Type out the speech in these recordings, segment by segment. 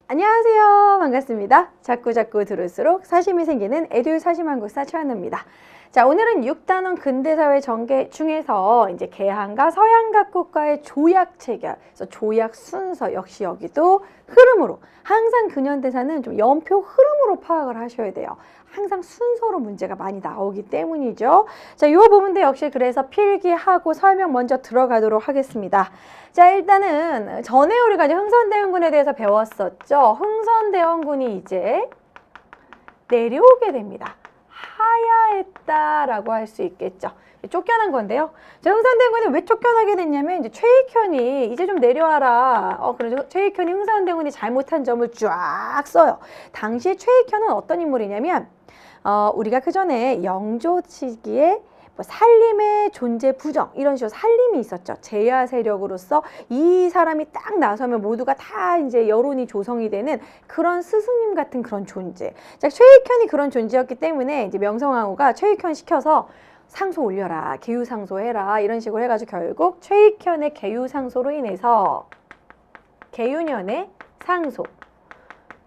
안녕하세요. 반갑습니다. 자꾸자꾸 들을수록 사심이 생기는 에듀 사심한국사 최한우입니다. 자, 오늘은 6단원 근대사회 전개 중에서 이제 개항과 서양각 국가의 조약 체결, 그래서 조약 순서 역시 여기도 흐름으로, 항상 근현대사는 좀 연표 흐름으로 파악을 하셔야 돼요. 항상 순서로 문제가 많이 나오기 때문이죠. 자, 이 부분도 역시 그래서 필기하고 설명 먼저 들어가도록 하겠습니다. 자, 일단은 전에 우리가 이제 흥선대원군에 대해서 배웠었죠. 흥선대원군이 이제 내려오게 됩니다. 하야했다라고 할 수 있겠죠. 쫓겨난 건데요. 흥선대원군이 왜 쫓겨나게 됐냐면 이제 최익현이 이제 좀 내려와라. 그래서 최익현이 흥선대원군이 잘못한 점을 쫙 써요. 당시에 최익현은 어떤 인물이냐면 우리가 그 전에 영조 시기에 살림의 존재 부정 이런 식으로 살림이 있었죠. 제야 세력으로서 이 사람이 딱 나서면 모두가 다 이제 여론이 조성이 되는 그런 스승님 같은 그런 존재. 자, 최익현이 그런 존재였기 때문에 이제 명성황후가 최익현 시켜서 상소 올려라, 계유상소해라 이런 식으로 해가지고 결국 최익현의 계유상소로 인해서 계유년의 상소.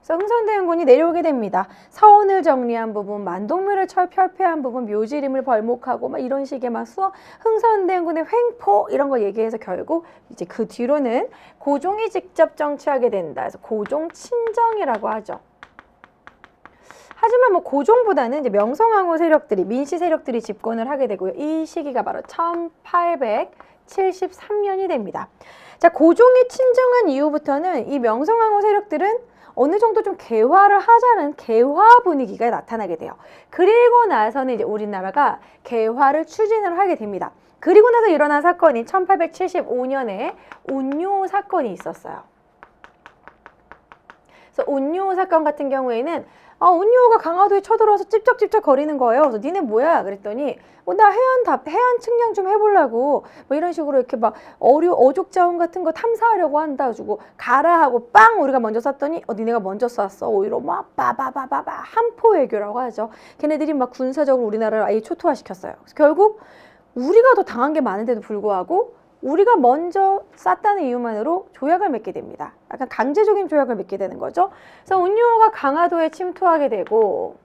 그래서 흥선대원군이 내려오게 됩니다. 서원을 정리한 부분, 만동묘를 철폐한 부분, 묘지림을 벌목하고 막 이런 식의 막 흥선대원군의 횡포 이런 거 얘기해서 결국 이제 그 뒤로는 고종이 직접 정치하게 된다. 그래서 고종 친정이라고 하죠. 하지만 고종보다는 이제 명성황후 세력들이 민씨 세력들이 집권을 하게 되고요. 이 시기가 바로 1873년이 됩니다. 자, 고종이 친정한 이후부터는 이 명성황후 세력들은 어느 정도 좀 개화를 하자는 개화 분위기가 나타나게 돼요. 그리고 나서는 이제 우리나라가 개화를 추진을 하게 됩니다. 그리고 나서 일어난 사건이 1875년에 운요 사건이 있었어요. 그래서 운요 사건 같은 경우에는 운요가 강화도에 쳐들어와서 찝쩍찝쩍 거리는 거예요. 그래서 니네 뭐야? 그랬더니 나 해안 측량 좀 해보려고 이런 식으로 이렇게 막 어족 자원 같은 거 탐사하려고 한다 주고 가라 하고 빵 우리가 먼저 쐈더니 니네가 먼저 쐈어. 오히려 막 빠바바바바 한포 외교라고 하죠. 걔네들이 막 군사적으로 우리나라를 아예 초토화시켰어요. 그래서 결국 우리가 더 당한 게 많은데도 불구하고 우리가 먼저 쐈다는 이유만으로 조약을 맺게 됩니다. 약간 강제적인 조약을 맺게 되는 거죠. 그래서 운요가 강화도에 침투하게 되고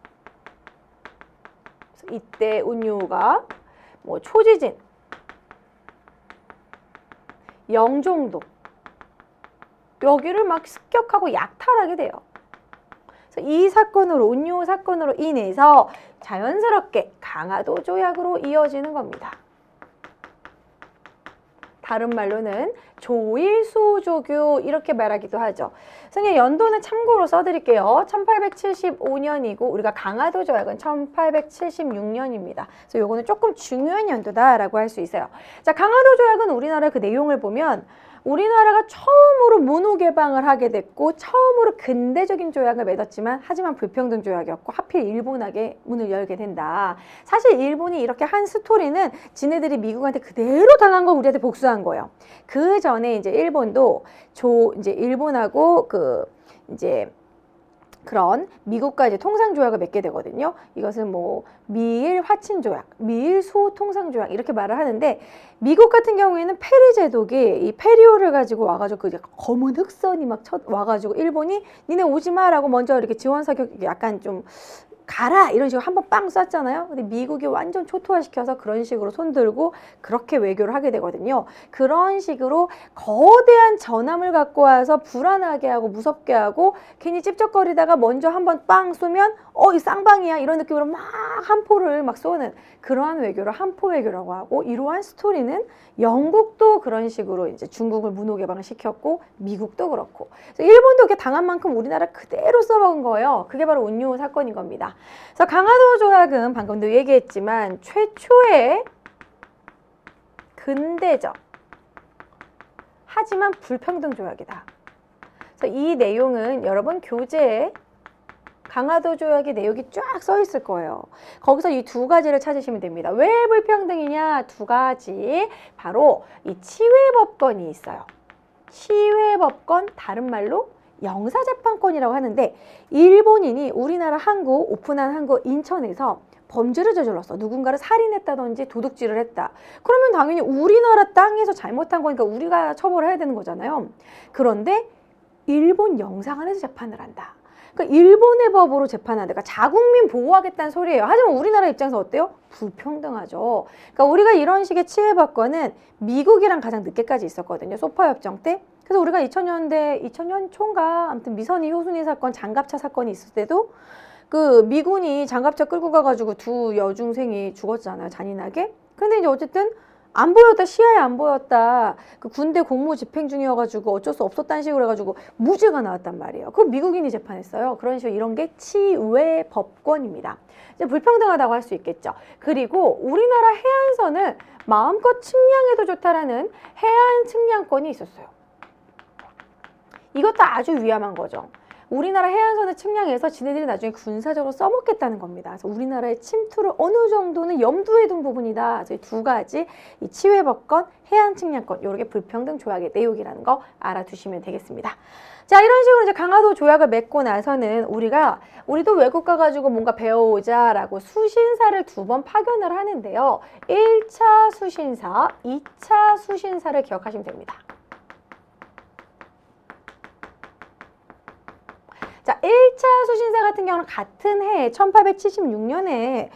이때 운요가 초지진, 영종도 여기를 막 습격하고 약탈하게 돼요. 그래서 이 사건으로 운요 사건으로 인해서 자연스럽게 강화도 조약으로 이어지는 겁니다. 다른 말로는 조일수조교 이렇게 말하기도 하죠. 선생님 연도는 참고로 써드릴게요. 1875년이고 우리가 강화도 조약은 1876년입니다. 그래서 요거는 조금 중요한 연도다라고 할 수 있어요. 자, 강화도 조약은 우리나라의 그 내용을 보면 우리나라가 처음으로 문호 개방을 하게 됐고 처음으로 근대적인 조약을 맺었지만 하지만 불평등 조약이었고 하필 일본에게 문을 열게 된다. 사실 일본이 이렇게 한 스토리는 지네들이 미국한테 그대로 당한 거 우리한테 복수한 거예요. 그 전에 이제 일본도 이제 일본하고 그런 미국과 이제 통상조약을 맺게 되거든요. 이것은 미일 화친조약, 미일 수통상조약 이렇게 말을 하는데 미국 같은 경우에는 페리 제독이 이 페리오를 가지고 와가지고 검은 흑선이 막 와가지고 일본이 니네 오지 마라고 먼저 이렇게 지원 사격 약간 좀 가라 이런 식으로 한번 빵 쐈잖아요. 근데 미국이 완전 초토화시켜서 그런 식으로 손들고 그렇게 외교를 하게 되거든요. 그런 식으로 거대한 전함을 갖고 와서 불안하게 하고 무섭게 하고 괜히 찝쩍거리다가 먼저 한번 빵 쏘면 이 쌍방이야 이런 느낌으로 막 한포를 막 쏘는 그러한 외교를 한포 외교라고 하고 이러한 스토리는 영국도 그런 식으로 이제 중국을 문호 개방시켰고 미국도 그렇고 일본도 이렇게 당한 만큼 우리나라 그대로 써먹은 거예요. 그게 바로 운요 사건인 겁니다. 그래서 강화도 조약은 방금도 얘기했지만 최초의 근대적 하지만 불평등 조약이다. 그래서 이 내용은 여러분 교재에 강화도 조약의 내용이 쫙 써 있을 거예요. 거기서 이 두 가지를 찾으시면 됩니다. 왜 불평등이냐? 두 가지. 바로 이 치외법권이 있어요. 치외법권, 다른 말로 영사재판권이라고 하는데 일본인이 우리나라 항구, 오픈한 항구 인천에서 범죄를 저질렀어. 누군가를 살인했다든지 도둑질을 했다. 그러면 당연히 우리나라 땅에서 잘못한 거니까 우리가 처벌을 해야 되는 거잖아요. 그런데 일본 영사관에서 재판을 한다. 그러니까 일본의 법으로 재판한다. 그러니까 자국민 보호하겠다는 소리예요. 하지만 우리나라 입장에서 어때요? 불평등하죠. 그러니까 우리가 이런 식의 치외법권은 미국이랑 가장 늦게까지 있었거든요. 소파 협정 때. 그래서 우리가 2000년 초인가 아무튼 미선이 효순이 사건 장갑차 사건이 있을 때도 그 미군이 장갑차 끌고 가가지고 두 여중생이 죽었잖아요. 잔인하게. 근데 이제 어쨌든 안 보였다, 시야에 안 보였다. 그 군대 공무 집행 중이어가지고 어쩔 수 없었다는 식으로 해가지고 무죄가 나왔단 말이에요. 그럼 미국인이 재판했어요. 그런 식으로 이런 게 치외법권입니다. 이제 불평등하다고 할 수 있겠죠. 그리고 우리나라 해안선을 마음껏 측량해도 좋다라는 해안 측량권이 있었어요. 이것도 아주 위험한 거죠. 우리나라 해안선을 측량해서 지네들이 나중에 군사적으로 써먹겠다는 겁니다. 그래서 우리나라의 침투를 어느 정도는 염두에 둔 부분이다. 그래서 두 가지, 이 치외법권, 해안 측량권, 이렇게 불평등 조약의 내용이라는 거 알아두시면 되겠습니다. 자, 이런 식으로 이제 강화도 조약을 맺고 나서는 우리도 외국 가가지고 뭔가 배워오자라고 수신사를 2번 파견을 하는데요. 1차 수신사, 2차 수신사를 기억하시면 됩니다. 자, 1차 수신사 같은 경우는 같은 해에 1876년에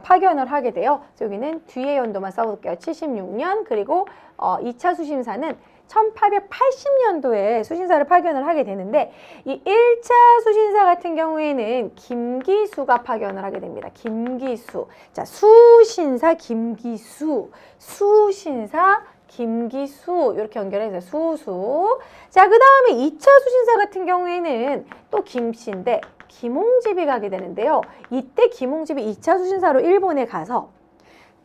파견을 하게 돼요. 여기는 뒤에 연도만 써볼게요. 76년 그리고 2차 수신사는 1880년도에 수신사를 파견을 하게 되는데 이 1차 수신사 같은 경우에는 김기수가 파견을 하게 됩니다. 김기수. 자, 수신사 김기수. 수신사 김기수 이렇게 연결해서 수수. 자, 그 다음에 2차 수신사 같은 경우에는 또 김씨인데 김홍집이 가게 되는데요. 이때 김홍집이 2차 수신사로 일본에 가서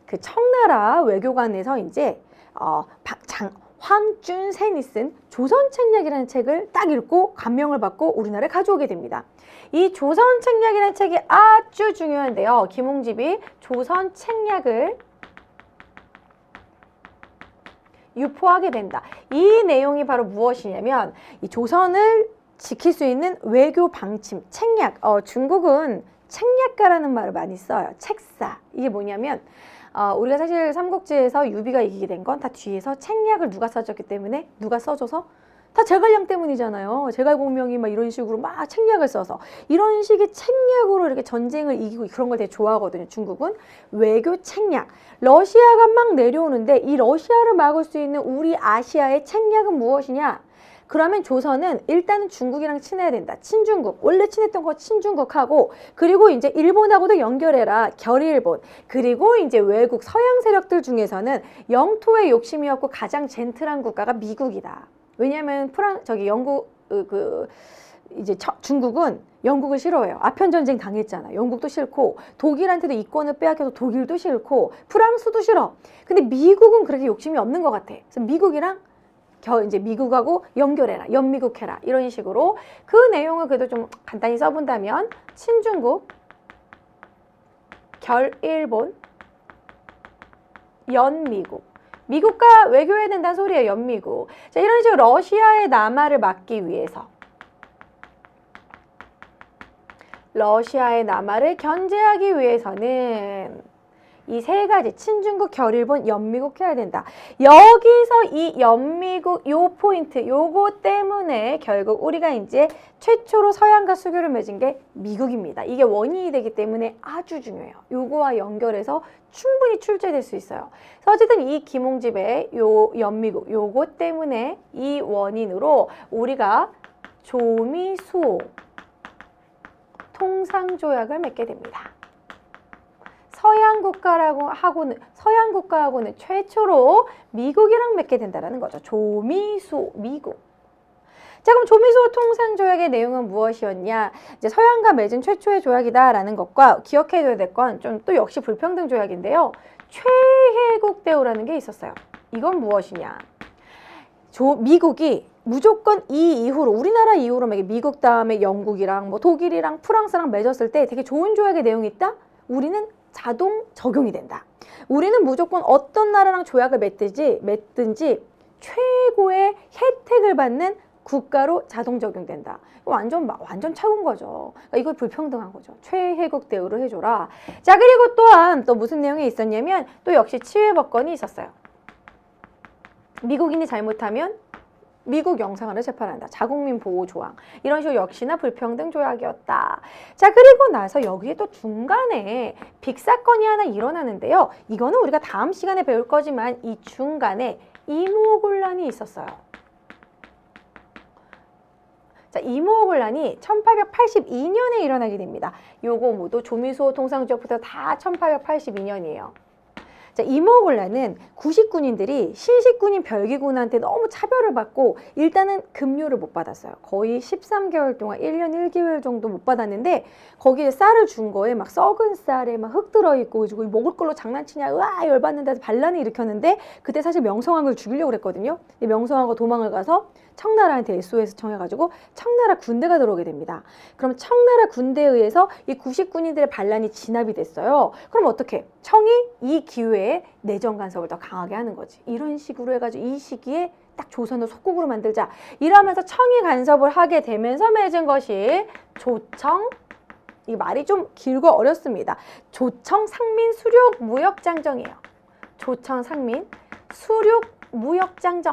그 청나라 외교관에서 이제 황준센이 쓴 조선책략이라는 책을 딱 읽고 감명을 받고 우리나라에 가져오게 됩니다. 이 조선책략이라는 책이 아주 중요한데요. 김홍집이 조선책략을 유포하게 된다. 이 내용이 바로 무엇이냐면 이 조선을 지킬 수 있는 외교 방침, 책략. 중국은 책략가라는 말을 많이 써요. 책사. 이게 뭐냐면 우리가 사실 삼국지에서 유비가 이기게 된 건 다 뒤에서 책략을 누가 써줬기 때문에 누가 써줘서 다 제갈량 때문이잖아요. 제갈공명이 막 이런 식으로 막 책략을 써서 이런 식의 책략으로 이렇게 전쟁을 이기고 그런 걸 되게 좋아하거든요. 중국은 외교 책략. 러시아가 막 내려오는데 이 러시아를 막을 수 있는 우리 아시아의 책략은 무엇이냐? 그러면 조선은 일단은 중국이랑 친해야 된다. 친중국. 원래 친했던 거 친중국하고 그리고 이제 일본하고도 연결해라. 결일본. 그리고 이제 외국 서양 세력들 중에서는 영토의 욕심이 없고 가장 젠틀한 국가가 미국이다. 왜냐하면 중국은 영국을 싫어해요. 아편 전쟁 당했잖아. 영국도 싫고 독일한테도 이권을 빼앗겨서 독일도 싫고 프랑스도 싫어. 근데 미국은 그렇게 욕심이 없는 것 같아. 그래서 미국이랑 이제 미국하고 연결해라. 연미국해라. 이런 식으로 그 내용을 그래도 좀 간단히 써본다면 친중국, 결일본, 연미국. 미국과 외교해야 된다는 소리예요. 연미국. 자, 이런 식으로 러시아의 남하를 막기 위해서 러시아의 남하를 견제하기 위해서는 이 세 가지 친중국, 결일본, 연미국 해야 된다. 여기서 이 연미국 요 포인트 요거 때문에 결국 우리가 이제 최초로 서양과 수교를 맺은 게 미국입니다. 이게 원인이 되기 때문에 아주 중요해요. 요거와 연결해서 충분히 출제될 수 있어요. 그래서 어쨌든 이 김홍집의 요 연미국 요거 때문에 이 원인으로 우리가 조미수 통상조약을 맺게 됩니다. 서양 국가하고는 최초로 미국이랑 맺게 된다는 거죠. 조미수, 미국. 자, 그럼 조미수 통상조약의 내용은 무엇이었냐? 이제 서양과 맺은 최초의 조약이다라는 것과 기억해줘야 될 건 좀 또 역시 불평등 조약인데요. 최혜국 대우라는 게 있었어요. 이건 무엇이냐? 미국이 무조건 이 이후로 우리나라 이후로 미국 다음에 영국이랑 뭐 독일이랑 프랑스랑 맺었을 때 되게 좋은 조약의 내용이 있다? 우리는 자동 적용이 된다. 우리는 무조건 어떤 나라랑 조약을 맺든지 최고의 혜택을 받는 국가로 자동 적용된다. 완전 차운 거죠. 그러니까 이거 불평등한 거죠. 최혜국 대우를 해줘라. 자, 그리고 또한 또 무슨 내용이 있었냐면 또 역시 치외법권이 있었어요. 미국인이 잘못하면 미국 영상을 재판한다. 자국민 보호 조항. 이런 식으로 역시나 불평등 조약이었다. 자, 그리고 나서 여기에 또 중간에 빅 사건이 하나 일어나는데요. 이거는 우리가 다음 시간에 배울 거지만 이 중간에 이모곤란이 있었어요. 자, 이모곤란이 1882년에 일어나게 됩니다. 요거 모두 조미소 통상조약부터 다 1882년이에요. 자, 이모곤란은 구식군인들이 신식군인 별기군한테 너무 차별을 받고 일단은 급료를 못 받았어요. 거의 13개월 동안 1년 1개월 정도 못 받았는데 거기에 쌀을 준 거에 막 썩은 쌀에 막 흙 들어있고 그리고 먹을 걸로 장난치냐 으아 열받는다 해서 반란을 일으켰는데 그때 사실 명성황후를 죽이려고 그랬거든요. 근데 명성황후가 도망을 가서 청나라한테 SOS 청해가지고 청나라 군대가 들어오게 됩니다. 그럼 청나라 군대에 의해서 이 구식군인들의 반란이 진압이 됐어요. 그럼 어떻게? 청이 이 기회에 내정 간섭을 더 강하게 하는 거지. 이런 식으로 해가지고 이 시기에 딱 조선을 속국으로 만들자. 이러면서 청이 간섭을 하게 되면서 맺은 것이 조청, 이 말이 좀 길고 어렵습니다. 조청 상민 수륙 무역장정이에요. 조청 상민 수륙 무역장정.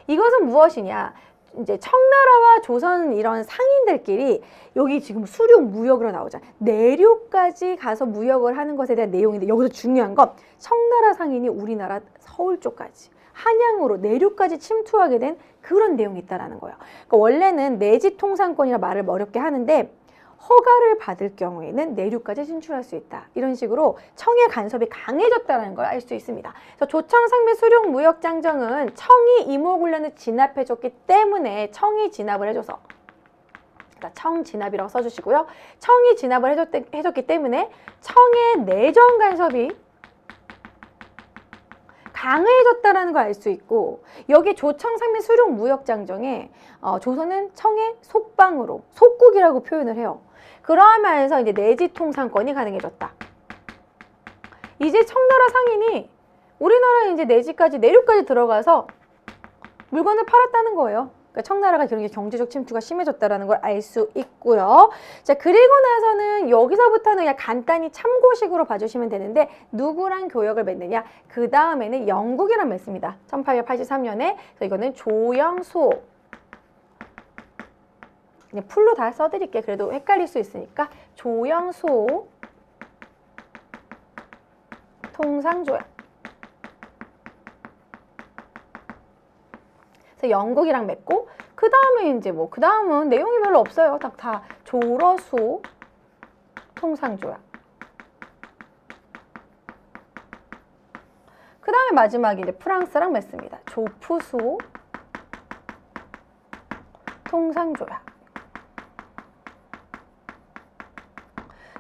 이것은 무엇이냐? 이제 청나라와 조선 이런 상인들끼리 여기 지금 수륙 무역으로 나오잖아. 내륙까지 가서 무역을 하는 것에 대한 내용인데 여기서 중요한 건 청나라 상인이 우리나라 서울 쪽까지 한양으로 내륙까지 침투하게 된 그런 내용이 있다라는 거예요. 그러니까 원래는 내지 통상권이라 말을 어렵게 하는데 허가를 받을 경우에는 내륙까지 진출할 수 있다. 이런 식으로 청의 간섭이 강해졌다는 걸 알 수 있습니다. 그래서 조청 상민 수륙 무역장정은 청이 이모군란을 진압해줬기 때문에 청이 진압을 해줘서 그러니까 청 진압이라고 써주시고요. 청이 진압을 해줬기 때문에 청의 내정 간섭이 강해졌다는 걸 알 수 있고 여기 조청 상민 수륙 무역장정에 조선은 청의 속방으로 속국이라고 표현을 해요. 그러면서 이제 내지 통상권이 가능해졌다. 이제 청나라 상인이 우리나라 이제 내지까지 내륙까지 들어가서 물건을 팔았다는 거예요. 그러니까 청나라가 그런 게 경제적 침투가 심해졌다라는 걸 알 수 있고요. 자, 그리고 나서는 여기서부터는 그냥 간단히 참고식으로 봐주시면 되는데 누구랑 교역을 맺느냐? 그 다음에는 영국이랑 맺습니다. 1883년에 이거는 조영수. 그냥 풀로 다 써드릴게요. 그래도 헷갈릴 수 있으니까 조영수 통상조약. 그래서 영국이랑 맺고 그 다음에 이제 뭐 그 다음은 내용이 별로 없어요. 다 조러수 통상조약. 그 다음에 마지막에 이제 프랑스랑 맺습니다. 조푸수 통상조약.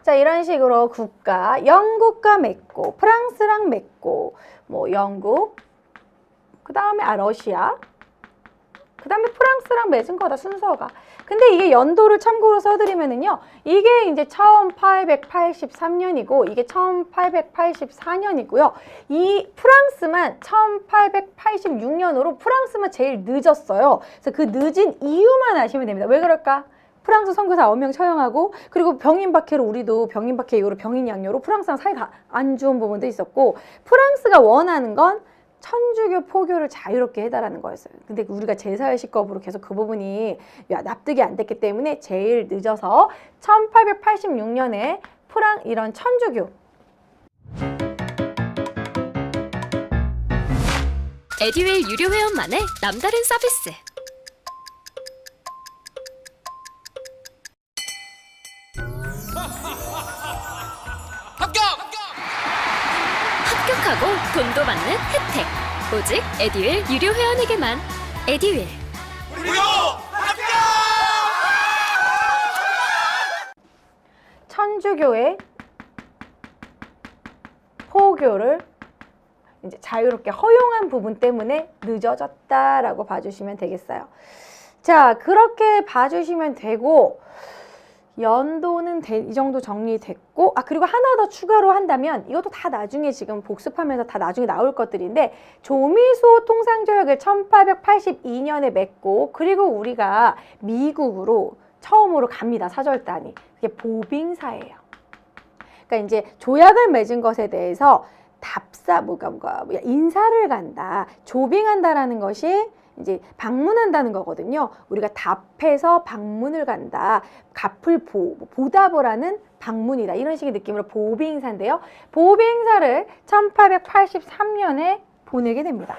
자, 이런 식으로 국가, 영국과 맺고, 프랑스랑 맺고, 뭐 영국, 그 다음에 러시아, 그 다음에 프랑스랑 맺은 거다, 순서가. 근데 이게 연도를 참고로 써드리면은요, 이게 이제 1883년이고, 이게 1884년이고요. 이 프랑스만 1886년으로 프랑스만 제일 늦었어요. 그래서 그 늦은 이유만 아시면 됩니다. 왜 그럴까? 프랑스 선교사 9명 처형하고 그리고 병인박해로 우리도 병인박해 이후로 병인양요로 프랑스랑 사이가 안 좋은 부분도 있었고 프랑스가 원하는 건 천주교 포교를 자유롭게 해달라는 거였어요. 근데 우리가 제4의식법으로 계속 그 부분이 납득이 안 됐기 때문에 제일 늦어서 1886년에 이런 천주교 에듀윌 유료 회원만의 남다른 서비스. 합격하고 돈도 받는 혜택. 오직 에듀윌 유료 회원에게만. 에듀윌. 무료 합격! 천주교의 포교를 이제 자유롭게 허용한 부분 때문에 늦어졌다라고 봐주시면 되겠어요. 자, 그렇게 봐주시면 되고 연도는 이 정도 정리됐고 그리고 하나 더 추가로 한다면 이것도 다 나중에 지금 복습하면서 다 나중에 나올 것들인데 조미소 통상조약을 1882년에 맺고 그리고 우리가 미국으로 처음으로 갑니다. 사절단이. 그게 보빙사예요. 그러니까 이제 조약을 맺은 것에 대해서 인사를 간다, 조빙한다라는 것이 이제 방문한다는 거거든요. 우리가 답해서 방문을 간다. 갚을 보답을 하는 방문이다. 이런 식의 느낌으로 보비행사인데요. 보비행사를 1883년에 보내게 됩니다.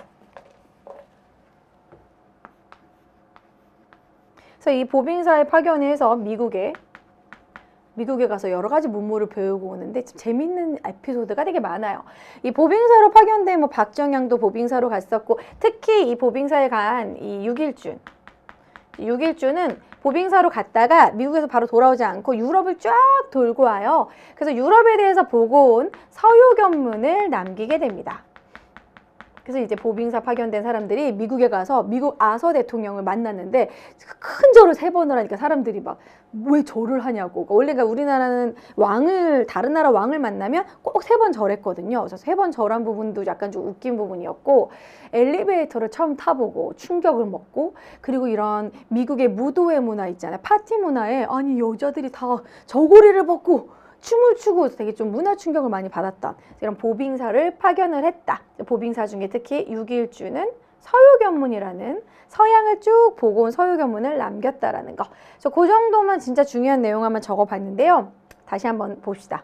그래서 이 보빙사에 파견해서 미국에 가서 여러 가지 문물을 배우고 오는데 참 재밌는 에피소드가 되게 많아요. 이 보빙사로 파견된 뭐 박정양도 보빙사로 갔었고, 특히 이 보빙사에 간 이 육일주는 보빙사로 갔다가 미국에서 바로 돌아오지 않고 유럽을 쫙 돌고 와요. 그래서 유럽에 대해서 보고 온 서유견문을 남기게 됩니다. 그래서 이제 보빙사 파견된 사람들이 미국에 가서 미국 아서 대통령을 만났는데 큰 절을 3번을 하니까 사람들이 막 왜 절을 하냐고. 원래 우리나라는 다른 나라 왕을 만나면 꼭 3번 절했거든요. 그래서 3번 절한 부분도 약간 좀 웃긴 부분이었고, 엘리베이터를 처음 타보고 충격을 먹고, 그리고 이런 미국의 무도회 문화 있잖아요. 파티 문화에 아니 여자들이 다 저고리를 벗고 춤을 추고 되게 좀 문화 충격을 많이 받았던 이런 보빙사를 파견을 했다. 보빙사 중에 특히 육일주는 서유견문이라는 서양을 쭉 보고 온 서유견문을 남겼다라는 거. 그래서 그 정도만 진짜 중요한 내용 한번 적어봤는데요. 다시 한번 봅시다.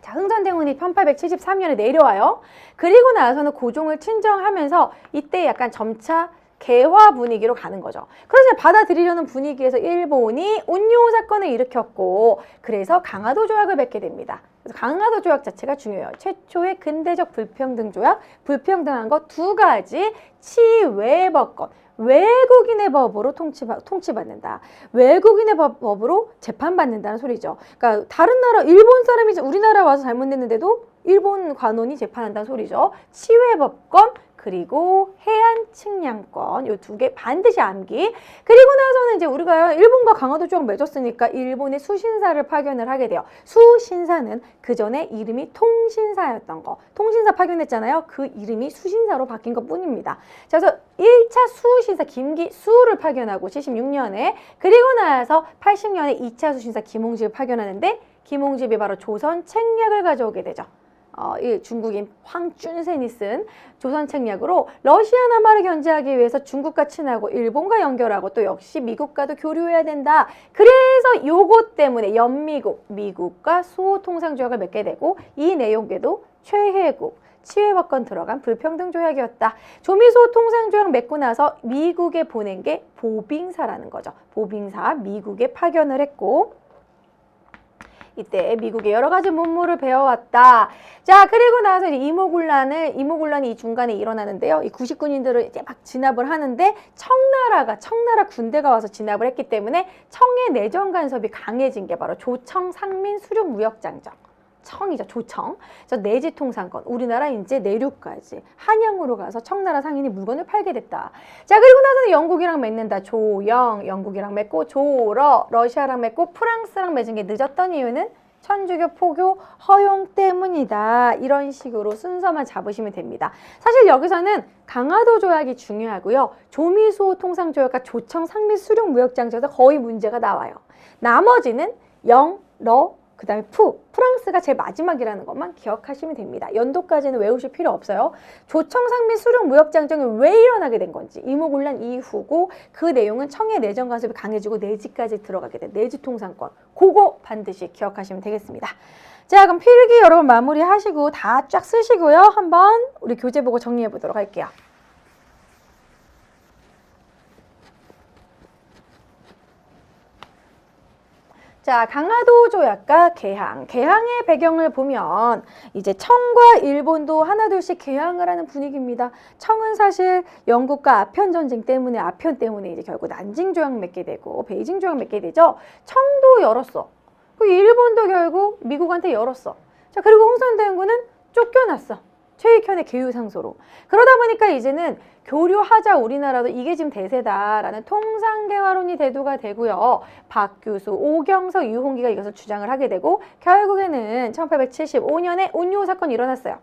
자, 흥선대원이 1873년에 내려와요. 그리고 나서는 고종을 친정하면서 이때 약간 점차 개화 분위기로 가는 거죠. 그래서 받아들이려는 분위기에서 일본이 운요 사건을 일으켰고, 그래서 강화도 조약을 맺게 됩니다. 그래서 강화도 조약 자체가 중요해요. 최초의 근대적 불평등 조약, 불평등한 거 2가지, 치외법권, 외국인의 법으로 통치받는다. 외국인의 법으로 재판받는다는 소리죠. 그러니까 다른 나라, 일본 사람이 우리나라 와서 잘못냈는데도 일본 관원이 재판한다는 소리죠. 치외법권, 그리고 해안 측량권, 요 2개 반드시 암기. 그리고 나서는 이제 우리가 일본과 강화도 조약 맺었으니까 일본의 수신사를 파견을 하게 돼요. 수신사는 그 전에 이름이 통신사였던 거. 통신사 파견했잖아요. 그 이름이 수신사로 바뀐 것 뿐입니다. 그래서 1차 수신사 김기수를 파견하고 76년에, 그리고 나서 80년에 2차 수신사 김홍집을 파견하는데, 김홍집이 바로 조선 책략을 가져오게 되죠. 이 중국인 황준센이 쓴 조선 책략으로 러시아 남하를 견제하기 위해서 중국과 친하고 일본과 연결하고 또 역시 미국과도 교류해야 된다. 그래서 요것 때문에 미국과 수호 통상조약을 맺게 되고, 이 내용에도 최혜국, 치외법권 들어간 불평등 조약이었다. 조미소 통상조약 맺고 나서 미국에 보낸 게 보빙사라는 거죠. 보빙사 미국에 파견을 했고, 이때 미국의 여러 가지 문물을 배워왔다. 자, 그리고 나서 이제 이모군란이 이 중간에 일어나는데요. 이 99인들을 이제 막 진압을 하는데, 청나라 군대가 와서 진압을 했기 때문에 청의 내정 간섭이 강해진 게 바로 조청 상민 수륙 무역장정. 청이죠, 조청. 그래서 내지 통상권, 우리나라 이제 내륙까지 한양으로 가서 청나라 상인이 물건을 팔게 됐다. 자, 그리고 나서는 영국이랑 맺는다. 영국이랑 맺고, 러시아랑 맺고, 프랑스랑 맺은 게 늦었던 이유는 천주교 포교 허용 때문이다. 이런 식으로 순서만 잡으시면 됩니다. 사실 여기서는 강화도 조약이 중요하고요. 조미소 통상조약과 조청 상민 수륙 무역장정에서 거의 문제가 나와요. 나머지는 그 다음에 프랑스가 제일 마지막이라는 것만 기억하시면 됩니다. 연도까지는 외우실 필요 없어요. 조청상민 수륙 무역장정이 왜 일어나게 된 건지, 이모군란 이후고, 그 내용은 청의 내정 간섭이 강해지고 내지까지 들어가게 된 내지 통상권. 그거 반드시 기억하시면 되겠습니다. 자, 그럼 필기 여러분 마무리하시고 다 쫙 쓰시고요. 한번 우리 교재 보고 정리해 보도록 할게요. 자, 강화도 조약과 개항의 배경을 보면 이제 청과 일본도 하나둘씩 개항을 하는 분위기입니다. 청은 사실 영국과 아편 전쟁 때문에, 이제 결국 난징 조약 맺게 되고 베이징 조약 맺게 되죠. 청도 열었어. 그 일본도 결국 미국한테 열었어. 자, 그리고 흥선대원군은 쫓겨났어. 최익현의 계유상소로. 그러다 보니까 이제는 교류하자, 우리나라도 이게 지금 대세다라는 통상개화론이 대두가 되고요. 박규수, 오경석, 유홍기가 이것을 주장을 하게 되고, 결국에는 1875년에 운요 사건이 일어났어요.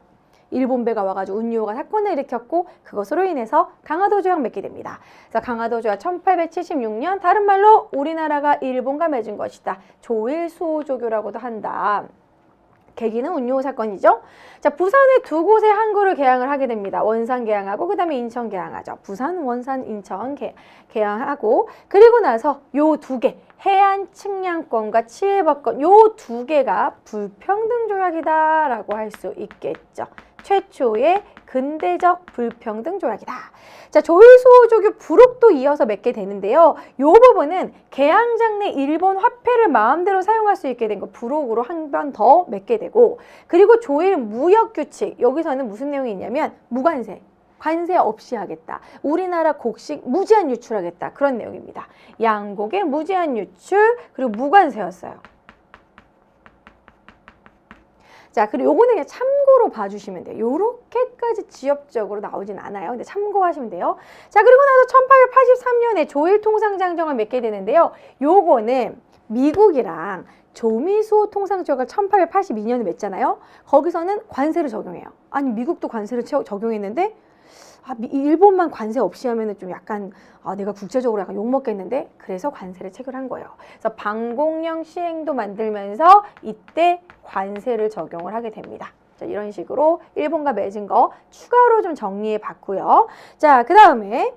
일본배가 와가지고 운요가 사건을 일으켰고, 그것으로 인해서 강화도 조약 맺게 됩니다. 그래서 강화도 조약 1876년, 다른 말로 우리나라가 일본과 맺은 것이다. 조일수호조교라고도 한다. 계기는 운요 사건이죠. 자, 부산의 두 곳에 항구를 개항을 하게 됩니다. 원산 개항하고 그 다음에 인천 개항하죠. 부산, 원산, 인천 개항하고 그리고 나서 요 두 개, 해안 측량권과 치해법권 요 두 개가 불평등 조약이다라고 할 수 있겠죠. 최초의 근대적 불평등 조약이다. 자, 조일수호조교 부록도 이어서 맺게 되는데요. 요 부분은 개항장 내 일본 화폐를 마음대로 사용할 수 있게 된 거 부록으로 한 번 더 맺게 되고 그리고 조일 무역규칙 여기서는 무슨 내용이 있냐면 무관세. 관세 없이 하겠다. 우리나라 곡식 무제한 유출하겠다. 그런 내용입니다. 양곡의 무제한 유출 그리고 무관세였어요. 자, 그리고 요거는 그냥 참고로 봐주시면 돼요. 요렇게까지 지엽적으로 나오진 않아요. 근데 참고하시면 돼요. 자, 그리고 나서 1883년에 조일통상장정을 맺게 되는데요. 요거는 미국이랑 조미수호 통상조약을 1882년에 맺잖아요. 거기서는 관세를 적용해요. 아니, 미국도 관세를 적용했는데 일본만 관세 없이 하면은 좀 약간 내가 국제적으로 약간 욕먹겠는데 그래서 관세를 체결한 거예요. 그래서 방공령 시행도 만들면서 이때 관세를 적용을 하게 됩니다. 자, 이런 식으로 일본과 맺은 거 추가로 좀 정리해 봤고요. 자, 그 다음에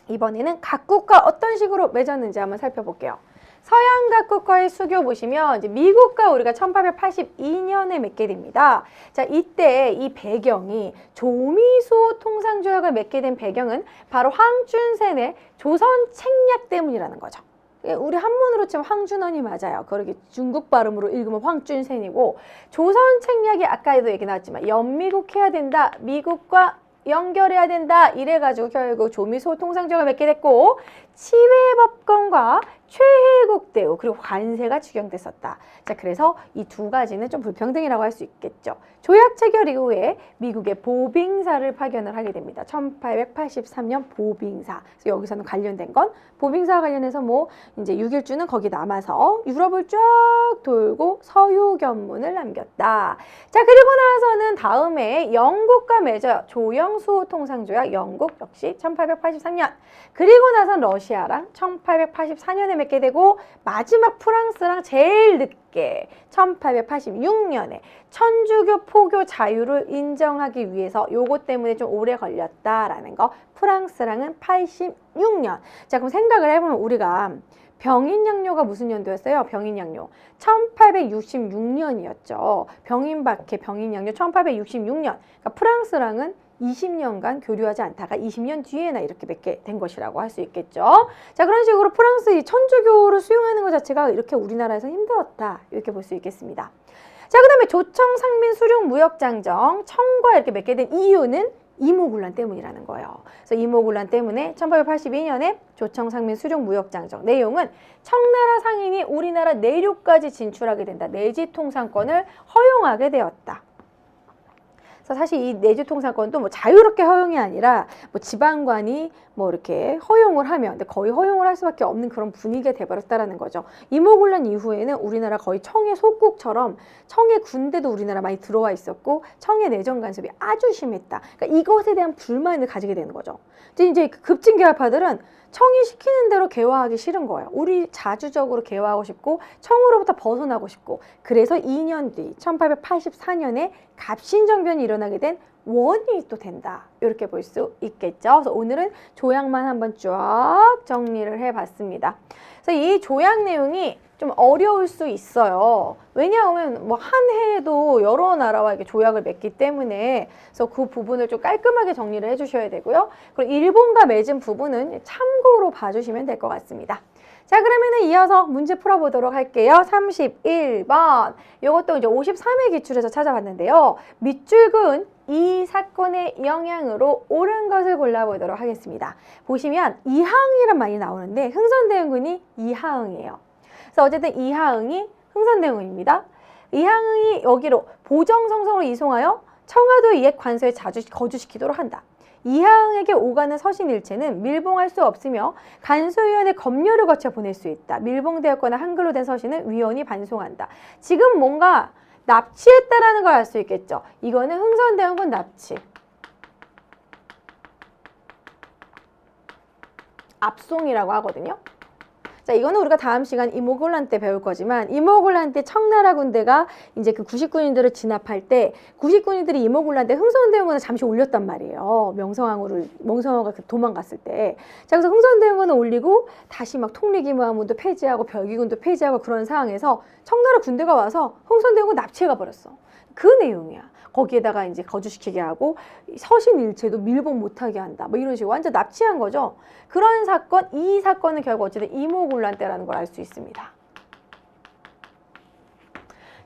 이번에는 각 국가 어떤 식으로 맺었는지 한번 살펴볼게요. 서양 각국과의 수교 보시면 이제 미국과 우리가 1882년에 맺게 됩니다. 자, 이때 이 배경이 조미수호 통상조약을 맺게 된 배경은 바로 황준센의 조선 책략 때문이라는 거죠. 우리 한문으로 치면 황준원이 맞아요. 그렇게 중국 발음으로 읽으면 황준센이고 조선 책략이 아까도 얘기 나왔지만 연미국 해야 된다. 미국과 연결해야 된다. 이래가지고 결국 조미수호 통상조약을 맺게 됐고 치외법권과 최혜국 대우 그리고 관세가 적용됐었다. 자, 그래서 이 두 가지는 좀 불평등이라고 할 수 있겠죠. 조약 체결 이후에 미국의 보빙사를 파견을 하게 됩니다. 1883년 보빙사. 그래서 여기서는 관련된 건 보빙사와 관련해서 뭐 이제 6일주는 거기 남아서 유럽을 쫙 돌고 서유견문을 남겼다. 자, 그리고 나서는 다음에 영국과 맺어요. 조영수호 통상조약 영국 역시 1883년. 그리고 나선 러시아랑 1884년에 맺게 되고 마지막 프랑스랑 제일 늦게 1886년에 천주교 포교 자유를 인정하기 위해서 요거 때문에 좀 오래 걸렸다라는 거. 프랑스랑은 86년. 자, 그럼 생각을 해보면 우리가 병인양요가 무슨 연도였어요? 병인양요 1866년이었죠. 병인박해 병인양요 1866년. 그러니까 프랑스랑은 20년간 교류하지 않다가 20년 뒤에나 이렇게 맺게 된 것이라고 할 수 있겠죠. 자, 그런 식으로 프랑스 이 천주교를 수용하는 것 자체가 이렇게 우리나라에서 힘들었다. 이렇게 볼 수 있겠습니다. 자, 그 다음에 조청, 상민, 수륙, 무역장정, 청과 이렇게 맺게 된 이유는 이모군란 때문이라는 거예요. 그래서 이모군란 때문에 1882년에 조청, 상민, 수륙, 무역장정 내용은 청나라 상인이 우리나라 내륙까지 진출하게 된다. 내지통상권을 허용하게 되었다. 사실 이 내주통상권도 뭐 자유롭게 허용이 아니라 뭐 지방관이 뭐 이렇게 허용을 하면 근데 거의 허용을 할 수밖에 없는 그런 분위기가 돼버렸다라는 거죠. 이모군란 이후에는 우리나라 거의 청의 속국처럼 청의 군대도 우리나라 많이 들어와 있었고 청의 내정 간섭이 아주 심했다. 그러니까 이것에 대한 불만을 가지게 되는 거죠. 이제 급진 개화파들은 청이 시키는 대로 개화하기 싫은 거예요. 우리 자주적으로 개화하고 싶고 청으로부터 벗어나고 싶고 그래서 2년 뒤 1884년에 갑신정변이 일어나게 된 원인이 또 된다. 이렇게 볼 수 있겠죠. 그래서 오늘은 조약만 한번 쫙 정리를 해봤습니다. 그래서 이 조약 내용이 좀 어려울 수 있어요. 왜냐하면 뭐 한 해에도 여러 나라와 이렇게 조약을 맺기 때문에 그래서 그 부분을 좀 깔끔하게 정리를 해주셔야 되고요. 그리고 일본과 맺은 부분은 참고로 봐주시면 될 것 같습니다. 자, 그러면은 이어서 문제 풀어보도록 할게요. 31번. 이것도 이제 53회 기출에서 찾아봤는데요. 밑줄 그은 이 사건의 영향으로 옳은 것을 골라보도록 하겠습니다. 보시면 이하응이란 말이 나오는데 흥선대원군이 이하응이에요. 그래서 어쨌든 이하응이 흥선대원군입니다. 이하응이 여기로 보정성성으로 이송하여 청와도 이액 관서에 거주시키도록 한다. 이하응에게 오가는 서신일체는 밀봉할 수 없으며 간소위원회 검열을 거쳐 보낼 수 있다. 밀봉되었거나 한글로 된 서신은 위원이 반송한다. 지금 뭔가 납치했다라는 걸 알 수 있겠죠. 이거는 흥선대원군 납치. 압송이라고 하거든요. 자, 이거는 우리가 다음 시간 이모곤란 때 배울 거지만 이모곤란 때 청나라 군대가 이제 그 99인들을 진압할 때 99인들이 이모곤란 때 흥선대원군을 잠시 올렸단 말이에요. 명성황후가 도망갔을 때. 자, 그래서 흥선대원군을 올리고 다시 막 통리기무함군도 폐지하고 별기군도 폐지하고 그런 상황에서 청나라 군대가 와서 흥선대원군 납치해가 버렸어. 그 내용이야. 거기에다가 이제 거주시키게 하고 서신일체도 밀봉 못하게 한다. 뭐 이런 식으로 완전 납치한 거죠. 그런 사건, 이 사건은 결국 어쨌든 이모곤란 때라는 걸 알 수 있습니다.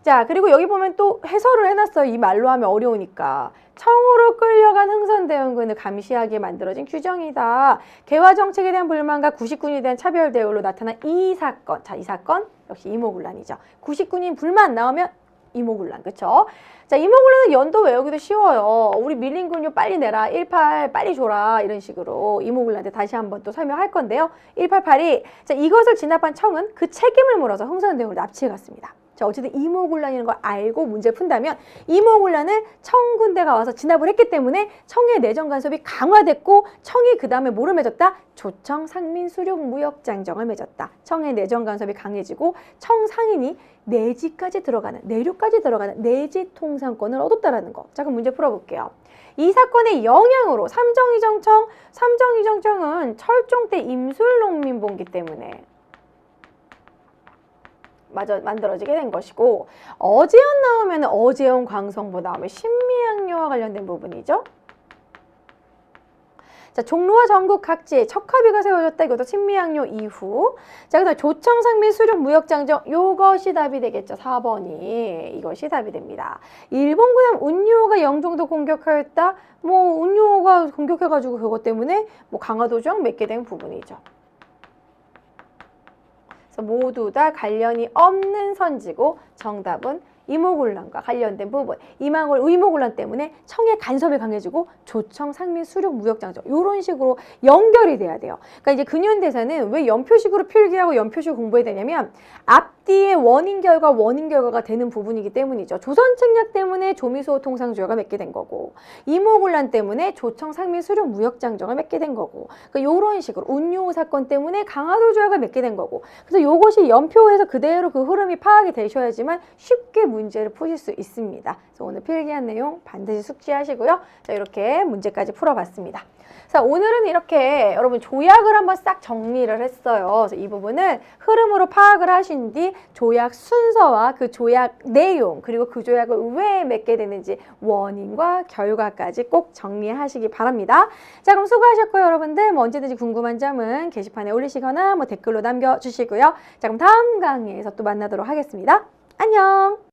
자, 그리고 여기 보면 또 해설을 해놨어요. 이 말로 하면 어려우니까. 청으로 끌려간 흥선대원군을 감시하게 만들어진 규정이다. 개화 정책에 대한 불만과 99인에 대한 차별 대우로 나타난 이 사건. 자, 이 사건 역시 이모곤란이죠. 99인 불만 나오면 이모곤란, 그쵸? 자, 이모곤란은 연도 외우기도 쉬워요. 우리 밀린 근육 빨리 내라, 18 빨리 줘라, 이런 식으로 이모곤란한테 다시 한번 또 설명할 건데요. 1882. 자, 이것을 진압한 청은 그 책임을 물어서 흥선대원군을 납치해 갔습니다. 자, 어쨌든 이모곤란이라는 걸 알고 문제 푼다면 이모곤란을 청군대가 와서 진압을 했기 때문에 청의 내정 간섭이 강화됐고 청이 그 다음에 뭐를 맺었다? 조청 상민 수령 무역 장정을 맺었다. 청의 내정 간섭이 강해지고 청 상인이 내지까지 들어가는, 내륙까지 들어가는 내지 통상권을 얻었다라는 거. 자, 그럼 문제 풀어볼게요. 이 사건의 영향으로 삼정이정청은 철종 때 임술농민봉기 때문에 만들어지게 된 것이고, 어제연 나오면 어제연 광성보 나오면 신미양요와 관련된 부분이죠. 자, 종로와 전국 각지에 척합의가 세워졌다. 이것도 신미양요 이후. 자, 그다음 조청상민 수륙 무역장정, 요것이 답이 되겠죠. 4번이 이것이 답이 됩니다. 일본군함 운요가 영종도 공격하였다. 뭐 운요가 공격해가지고 그것 때문에 뭐 강화도 조약 맺게 된 부분이죠. 그래서 모두 다 관련이 없는 선지고 정답은 이모곤란과 관련된 부분. 이모곤란 때문에 청의 간섭이 강해지고 조청, 상민, 수륙, 무역장정 이런 식으로 연결이 돼야 돼요. 그러니까 이제 근현대사는 왜 연표식으로 필기하고 연표식 공부해야 되냐면 앞뒤에 원인 결과가 되는 부분이기 때문이죠. 조선 책략 때문에 조미수호 통상조약을 맺게 된 거고 이모곤란 때문에 조청, 상민, 수륙, 무역장정을 맺게 된 거고 그러니까 이런 식으로 운요 사건 때문에 강화도 조약을 맺게 된 거고 그래서 이것이 연표에서 그대로 그 흐름이 파악이 되셔야지만 쉽게 문제를 푸실 수 있습니다. 그래서 오늘 필기한 내용 반드시 숙지하시고요. 자, 이렇게 문제까지 풀어봤습니다. 자, 오늘은 이렇게 여러분 조약을 한번 싹 정리를 했어요. 그래서 이 부분은 흐름으로 파악을 하신 뒤 조약 순서와 그 조약 내용 그리고 그 조약을 왜 맺게 되는지 원인과 결과까지 꼭 정리하시기 바랍니다. 자, 그럼 수고하셨고요. 여러분들 뭐 언제든지 궁금한 점은 게시판에 올리시거나 뭐 댓글로 남겨주시고요. 자, 그럼 다음 강의에서 또 만나도록 하겠습니다. 안녕!